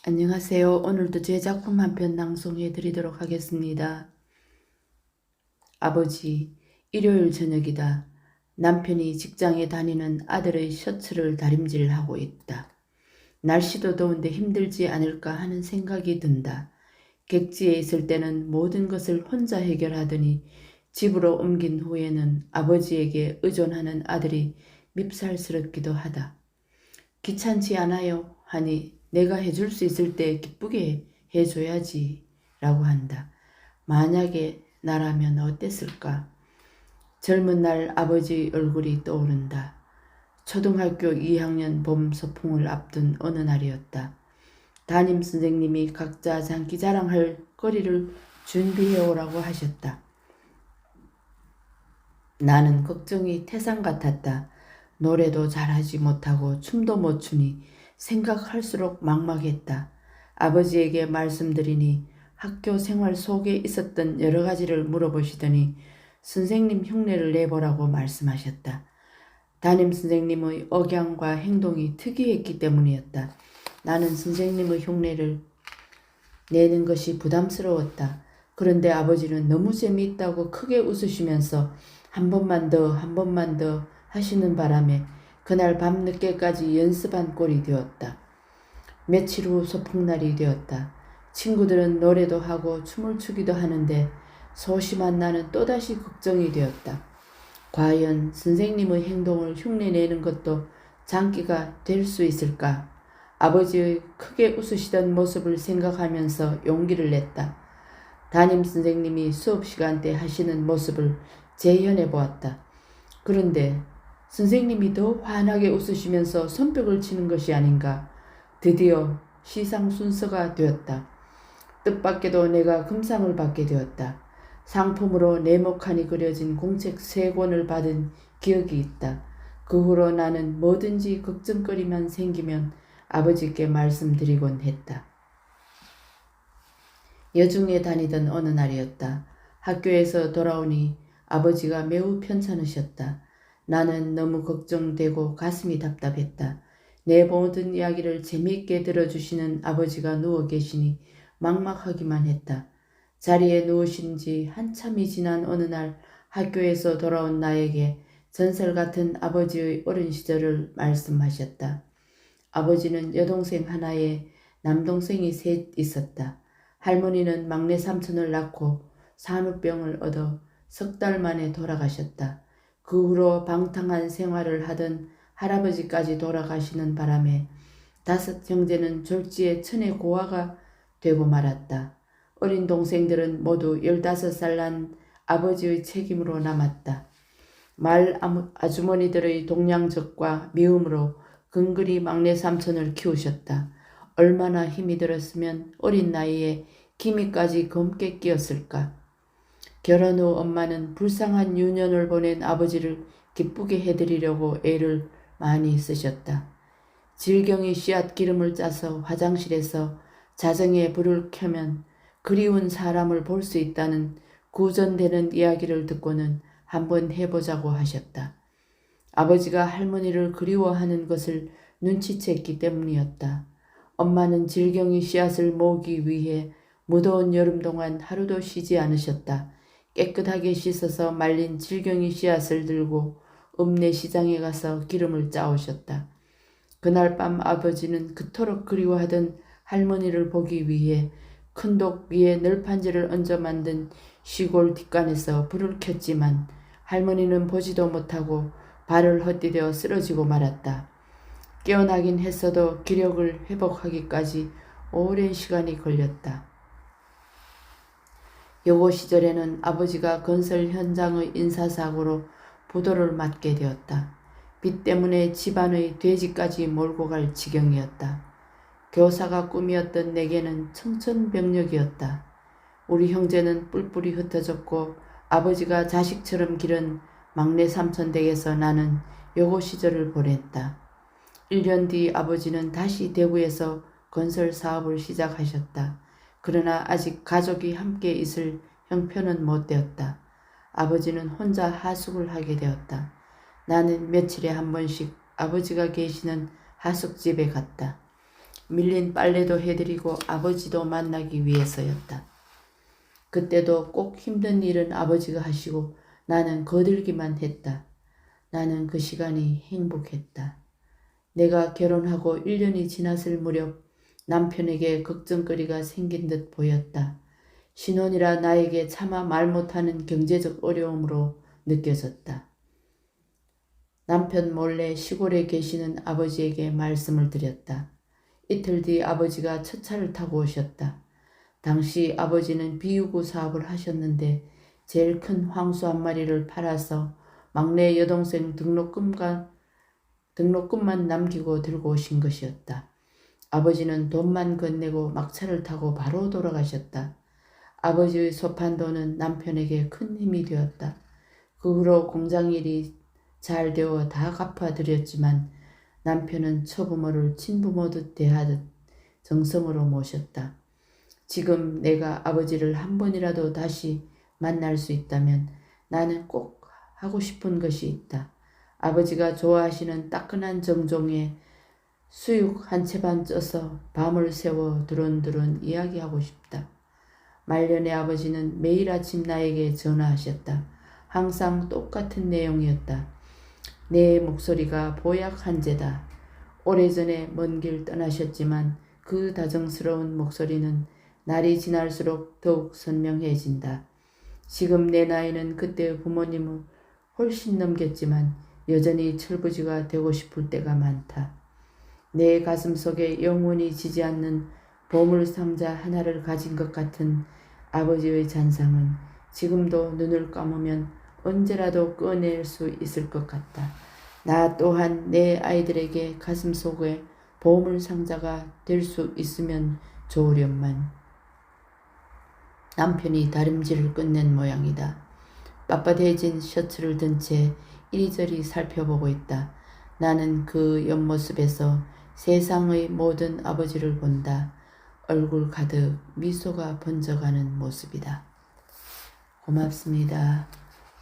안녕하세요. 오늘도 제 작품 한 편 낭송해 드리도록 하겠습니다. 아버지, 일요일 저녁이다. 남편이 직장에 다니는 아들의 셔츠를 다림질하고 있다. 날씨도 더운데 힘들지 않을까 하는 생각이 든다. 객지에 있을 때는 모든 것을 혼자 해결하더니 집으로 옮긴 후에는 아버지에게 의존하는 아들이 밉살스럽기도 하다. 귀찮지 않아요 하니 내가 해줄 수 있을 때 기쁘게 해줘야지 라고 한다. 만약에 나라면 어땠을까? 젊은 날 아버지 얼굴이 떠오른다. 초등학교 2학년 봄 소풍을 앞둔 어느 날이었다. 담임 선생님이 각자 장기 자랑할 거리를 준비해오라고 하셨다. 나는 걱정이 태산 같았다. 노래도 잘하지 못하고 춤도 못 추니 생각할수록 막막했다. 아버지에게 말씀드리니 학교 생활 속에 있었던 여러 가지를 물어보시더니 선생님 흉내를 내보라고 말씀하셨다. 담임 선생님의 억양과 행동이 특이했기 때문이었다. 나는 선생님의 흉내를 내는 것이 부담스러웠다. 그런데 아버지는 너무 재미있다고 크게 웃으시면서 한 번만 더 하시는 바람에 그날 밤늦게까지 연습한 꼴이 되었다. 며칠 후 소풍날이 되었다. 친구들은 노래도 하고 춤을 추기도 하는데 소심한 나는 또다시 걱정이 되었다. 과연 선생님의 행동을 흉내내는 것도 장기가 될 수 있을까? 아버지의 크게 웃으시던 모습을 생각하면서 용기를 냈다. 담임 선생님이 수업 시간 때 하시는 모습을 재현해 보았다. 그런데 선생님이 더 환하게 웃으시면서 손뼉을 치는 것이 아닌가. 드디어 시상 순서가 되었다. 뜻밖에도 내가 금상을 받게 되었다. 상품으로 네모칸이 그려진 공책 3권을 받은 기억이 있다. 그 후로 나는 뭐든지 걱정거리만 생기면 아버지께 말씀드리곤 했다. 여중에 다니던 어느 날이었다. 학교에서 돌아오니 아버지가 매우 편찮으셨다. 나는 너무 걱정되고 가슴이 답답했다. 내 모든 이야기를 재미있게 들어주시는 아버지가 누워 계시니 막막하기만 했다. 자리에 누우신 지 한참이 지난 어느 날 학교에서 돌아온 나에게 전설 같은 아버지의 어린 시절을 말씀하셨다. 아버지는 여동생 하나에 남동생이 셋 있었다. 할머니는 막내 삼촌을 낳고 산후병을 얻어 3달 만에 돌아가셨다. 그 후로 방탕한 생활을 하던 할아버지까지 돌아가시는 바람에 5 형제는 졸지에 천의 고아가 되고 말았다. 어린 동생들은 모두 15살 난 아버지의 책임으로 남았다. 마을 아주머니들의 동양적과 미움으로 근근히 막내 삼촌을 키우셨다. 얼마나 힘이 들었으면 어린 나이에 기미까지 검게 끼었을까. 결혼 후 엄마는 불쌍한 유년을 보낸 아버지를 기쁘게 해드리려고 애를 많이 쓰셨다. 질경이 씨앗 기름을 짜서 화장실에서 자정에 불을 켜면 그리운 사람을 볼 수 있다는 구전되는 이야기를 듣고는 한번 해보자고 하셨다. 아버지가 할머니를 그리워하는 것을 눈치챘기 때문이었다. 엄마는 질경이 씨앗을 모으기 위해 무더운 여름 동안 하루도 쉬지 않으셨다. 깨끗하게 씻어서 말린 질경이 씨앗을 들고 읍내 시장에 가서 기름을 짜오셨다. 그날 밤 아버지는 그토록 그리워하던 할머니를 보기 위해 큰 독 위에 널판지를 얹어 만든 시골 뒷간에서 불을 켰지만 할머니는 보지도 못하고 발을 헛디뎌 쓰러지고 말았다. 깨어나긴 했어도 기력을 회복하기까지 오랜 시간이 걸렸다. 여고 시절에는 아버지가 건설 현장의 인사사고로 부도를 맞게 되었다. 빚 때문에 집안의 돼지까지 몰고 갈 지경이었다. 교사가 꿈이었던 내게는 청천벽력이었다. 우리 형제는 뿔뿔이 흩어졌고 아버지가 자식처럼 기른 막내 삼촌 댁에서 나는 여고 시절을 보냈다. 1년 뒤 아버지는 다시 대구에서 건설 사업을 시작하셨다. 그러나 아직 가족이 함께 있을 형편은 못 되었다. 아버지는 혼자 하숙을 하게 되었다. 나는 며칠에 한 번씩 아버지가 계시는 하숙집에 갔다. 밀린 빨래도 해드리고 아버지도 만나기 위해서였다. 그때도 꼭 힘든 일은 아버지가 하시고 나는 거들기만 했다. 나는 그 시간이 행복했다. 내가 결혼하고 1년이 지났을 무렵 남편에게 걱정거리가 생긴 듯 보였다. 신혼이라 나에게 차마 말 못하는 경제적 어려움으로 느껴졌다. 남편 몰래 시골에 계시는 아버지에게 말씀을 드렸다. 이틀 뒤 아버지가 첫 차를 타고 오셨다. 당시 아버지는 비유구 사업을 하셨는데 제일 큰 황소 한 마리를 팔아서 막내 여동생 등록금만 남기고 들고 오신 것이었다. 아버지는 돈만 건네고 막차를 타고 바로 돌아가셨다. 아버지의 소판 돈은 남편에게 큰 힘이 되었다. 그 후로 공장 일이 잘 되어 다 갚아드렸지만 남편은 처부모를 친부모듯 대하듯 정성으로 모셨다. 지금 내가 아버지를 한 번이라도 다시 만날 수 있다면 나는 꼭 하고 싶은 것이 있다. 아버지가 좋아하시는 따끈한 정종에 수육 한 채 반 쪄서 밤을 새워 두런두런 이야기하고 싶다. 말년의 아버지는 매일 아침 나에게 전화하셨다. 항상 똑같은 내용이었다. 내 목소리가 보약 한제다. 오래전에 먼 길 떠나셨지만 그 다정스러운 목소리는 날이 지날수록 더욱 선명해진다. 지금 내 나이는 그때의 부모님을 훨씬 넘겼지만 여전히 철부지가 되고 싶을 때가 많다. 내 가슴 속에 영원히 지지 않는 보물상자 하나를 가진 것 같은 아버지의 잔상은 지금도 눈을 감으면 언제라도 꺼낼 수 있을 것 같다. 나 또한 내 아이들에게 가슴 속에 보물상자가 될 수 있으면 좋으련만. 남편이 다림질을 끝낸 모양이다. 빳빳해진 셔츠를 든 채 이리저리 살펴보고 있다. 나는 그 옆모습에서 세상의 모든 아버지를 본다. 얼굴 가득 미소가 번져가는 모습이다. 고맙습니다.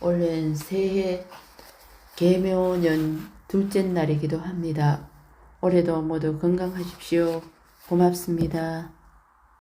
올해는 새해 개묘년 둘째 날이기도 합니다. 올해도 모두 건강하십시오. 고맙습니다.